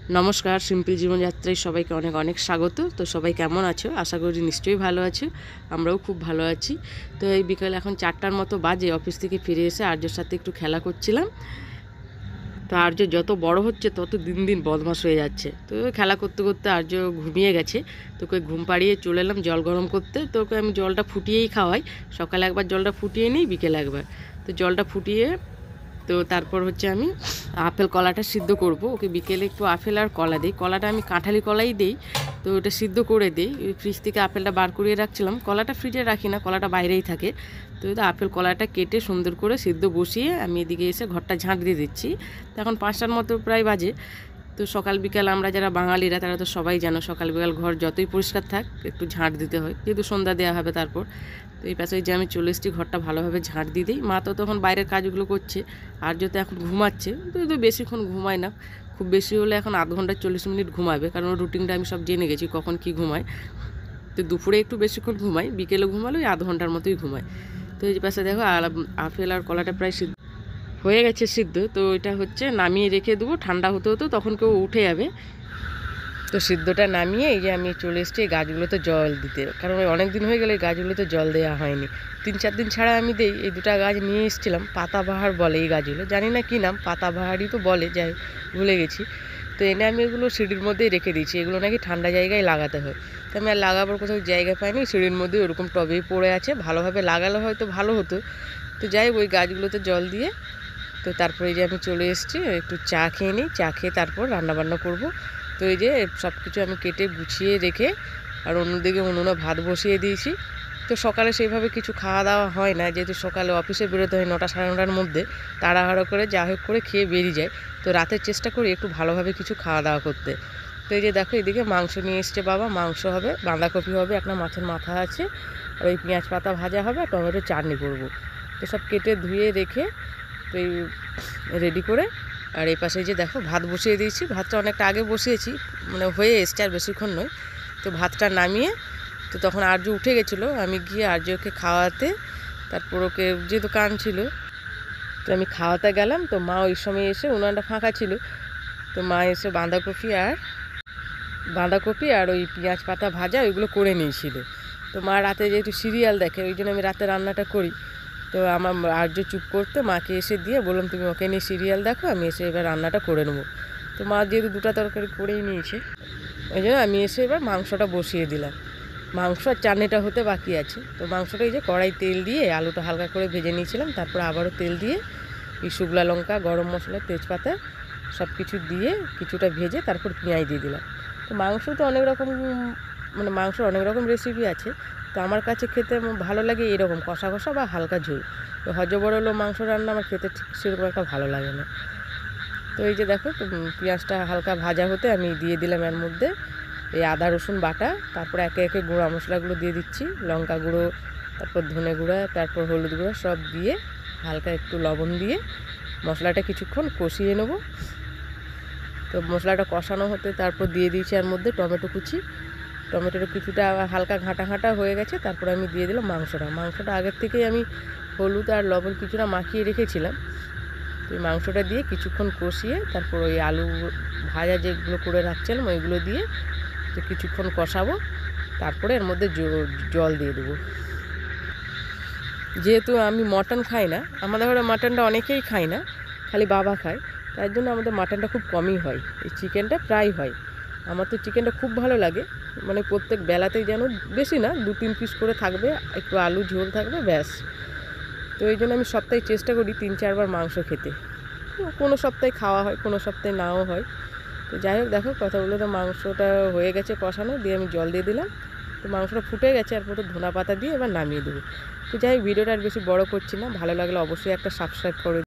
नमस्कार सिम्पल जीवन यात्राয় সবাইকে অনেক অনেক স্বাগত। তো সবাই কেমন আছো? আশা করি নিশ্চয়ই ভালো আছো। আমরাও খুব ভালো আছি। তো এই বিকাল এখন 4টার মতো বাজে, অফিস থেকে ফিরে এসে আর্যর সাথে একটু খেলা করছিলাম। তো আর্য যত বড় হচ্ছে তত দিন দিন বদমাশ হয়ে যাচ্ছে। তো খেলা করতে করতে আর্য ঘুমিয়ে গেছে। তোকে ঘুম পাড়িয়ে চলে এলাম জল গরম করতে। তোকে আমি জলটা ফুটিয়েই খাওয়াই, সকালে একবার জলটা ফুটিয়ে নিই, বিকেলে একবার। তো জলটা ফুটিয়ে তো তারপর হচ্ছে আমি আপেল কলাটা সিদ্ধ করব। ওকে বিকেলে একটু আপেল আর কলা দিই। কলাটা আমি কাঁঠালি কলাই দিই, তো ওটা সিদ্ধ করে দিই। ফ্রিজ থেকে আপেলটা বার করিয়ে রাখছিলাম, কলাটা ফ্রিজে রাখি না, কলাটা বাইরেই থাকে। তো আপেল কলাটা কেটে সুন্দর করে সিদ্ধ বসিয়ে আমি এদিকে এসে ঘরটা ঝাঁট দিয়ে দিচ্ছি। তো এখন 5টার মতো প্রায় বাজে। তো সকাল বিকাল আমরা যারা বাঙালিরা তারা তো সবাই জানো, সকাল বিকাল ঘর যতই পরিষ্কার থাক একটু ঝাঁট দিতে হয়, যেহেতু সন্ধ্যা দেওয়া হবে। তারপর তো এই পাশে যে আমি চলে এসেছি, ঘরটা ভালোভাবে ঝাঁট দিয়ে দিই। মা তো তখন বাইরের কাজগুলো করছে, আর যত এখন ঘুমাচ্ছে। তো বেশিক্ষণ ঘুমায় না, খুব বেশি হলে এখন আধ ঘন্টা 40 মিনিট ঘুমাবে, কারণ রুটিনটা আমি সব জেনে গেছি কখন কি ঘুমায়। তো দুপুরে একটু বেশিক্ষণ ঘুমাই, বিকেলে ঘুমালে ওই আধ ঘন্টার মতোই ঘুমায়। তো এই পাশে দেখো আপেল আর কলাটা প্রায় সিদ্ধ হয়ে গেছে সিদ্ধ। তো এটা হচ্ছে নামিয়ে রেখে দেবো, ঠান্ডা হতে হতো তখন কেউ উঠে যাবে। তো সিদ্ধটা নামিয়ে এই যে আমি চলে এসেছি এই গাছগুলোতে জল দিতে, কারণ ওই অনেক দিন হয়ে গেলে এই গাছগুলোতে জল দেওয়া হয়নি। 3-4 দিন ছাড়া আমি দিই। এই দুটো গাছ নিয়ে এসেছিলাম, পাতাবাহার বলে এই গাছগুলো, জানি না কী নাম, পাতাবাহারই তো বলে, যাই ভুলে গেছি। তো এনে আমি এগুলো সিঁড়ির মধ্যেই রেখে দিয়েছি। এগুলো নাকি ঠান্ডা জায়গায় লাগাতে হয়। তো আমি আর লাগাবার কোথাও জায়গা পাইনি, সিঁড়ির মধ্যে ওরকম টবেই পড়ে আছে। ভালোভাবে লাগালে হয়তো ভালো হতো। তো যাই ওই গাছগুলোতে জল দিয়ে তো তারপরে এই যে আমি চলে এসেছি, একটু চা খেয়ে নিই। চা খেয়ে তারপর রান্নাবান্না করব। তো এই যে সব কিছু আমি কেটে গুছিয়ে রেখে আর অন্যদিকে উনুনে ভাত বসিয়ে দিয়েছি। তো সকালে সেইভাবে কিছু খাওয়া দাওয়া হয় না, যেহেতু সকালে অফিসে বেরোতে হয় 9টা সাড়ে 9টার মধ্যে। তাড়াহুড়ো করে যা হোক করে খেয়ে বেরিয়ে যায়। তো রাতের চেষ্টা করি একটু ভালোভাবে কিছু খাওয়া দাওয়া করতে। তো এই যে দেখো এদিকে মাংস নিয়ে এসছে বাবা, মাংস হবে, বাঁধাকপি হবে, একটা মাছের মাথা আছে, আর ওই পেঁয়াজ পাতা ভাজা হবে, আর টমেটো চাটনি করবো। তো সব কেটে ধুয়ে রেখে তো এই রেডি করে আর এই পাশে যে দেখো ভাত বসিয়ে দিয়েছি। ভাতটা অনেকটা আগে বসিয়েছি, মানে হয়ে এসছে, আর বেশিক্ষণ নয়। তো ভাতটা নামিয়ে তো তখন আর্য উঠে গেছিলো, আমি গিয়ে আর্যকে খাওয়াতে, তারপর ওকে যেহেতু কান ছিল তো আমি খাওয়াতে গেলাম। তো মা ওই সময় এসে উনানটা ফাঁকা ছিল, তো মা এসে বাঁধাকপি আর ওই পেঁয়াজ পাতা ভাজা ওইগুলো করে নিয়েছিল। তো মা রাতে যেহেতু সিরিয়াল দেখে, ওই জন্য আমি রাতে রান্নাটা করি। তো আমার আর্য চুপ করতে মাকে এসে দিয়ে বললাম তুমি ওকে নিয়ে সিরিয়াল দেখো, আমি এসে এবার রান্নাটা করে নেবো। তো মা যেহেতু 2টা তরকারি করেই নিয়েছে, ওই জন্য আমি এসে এবার মাংসটা বসিয়ে দিলাম। মাংস আর চাটনিটা হতে বাকি আছে। তো মাংসটা এই যে কড়াই তেল দিয়ে আলুটা হালকা করে ভেজে নিয়েছিলাম, তারপর আবারও তেল দিয়ে এই শুকনো লঙ্কা, গরম মশলা, তেজপাতা সব কিছু দিয়ে কিছুটা ভেজে তারপর পেঁয়াজ দিয়ে দিলাম। তো মাংস তো অনেক রকম, মানে মাংসর অনেক রকম রেসিপি আছে। তো আমার কাছে খেতে ভালো লাগে এরকম কষা কষা বা হালকা ঝোল। তো হজবরল মাংস রান্না আমার খেতে ঠিক সেরকম একটা ভালো লাগে না। তো এই যে দেখো তো পেঁয়াজটা হালকা ভাজা হতে আমি দিয়ে দিলাম এর মধ্যে এই আদা রসুন বাটা, তারপর একে একে গুঁড়া মশলাগুলো দিয়ে দিচ্ছি, লঙ্কা গুঁড়ো, তারপর ধনে গুঁড়া, তারপর হলুদ গুঁড়ো সব দিয়ে হালকা একটু লবণ দিয়ে মশলাটা কিছুক্ষণ কষিয়ে নেব। তো মশলাটা কষানো হতে তারপর দিয়ে দিয়েছি এর মধ্যে টমেটো কুচি। টমেটোটা কিছুটা হালকা ঘাঁটা ঘাঁটা হয়ে গেছে, তারপর আমি দিয়ে দিলাম মাংসটা আগের থেকেই আমি হলুদ আর লবণ কিছুটা মাখিয়ে রেখেছিলাম। তো এই মাংসটা দিয়ে কিছুক্ষণ কষিয়ে তারপর ওই আলু ভাজা যেগুলো করে রাখছিলাম ওইগুলো দিয়ে তো কিছুক্ষণ কষাবো। তারপরে এর মধ্যে জল দিয়ে দেবো। যেহেতু আমি মটন খাই না, আমাদের ঘরে মাটনটা অনেকেই খায় না, খালি বাবা খায়, তার জন্য আমাদের মাটনটা খুব কমই হয়, এই চিকেনটা প্রায় হয়। আমার তো চিকেনটা খুব ভালো লাগে, মানে প্রত্যেক বেলাতেই যেন বেশি না 2-3 পিস করে থাকবে, একটু আলু ঝোল থাকবে, ব্যাস। তো এই জন্য আমি সপ্তাহে চেষ্টা করি 3-4 বার মাংস খেতে। কোনো সপ্তাহে খাওয়া হয়, কোনো সপ্তাহে নাও হয়। তো যাই হোক দেখো কথাগুলো, তো মাংসটা হয়ে গেছে কষানো, দিয়ে আমি জল দিয়ে দিলাম। তো মাংসটা ফুটে গেছে, আর পুরো ধনা পাতা দিয়ে এবার নামিয়ে দেবো। তো যাই হোক ভিডিওটা আর বেশি বড় করছি না, ভালো লাগলে অবশ্যই একটা সাবস্ক্রাইব করে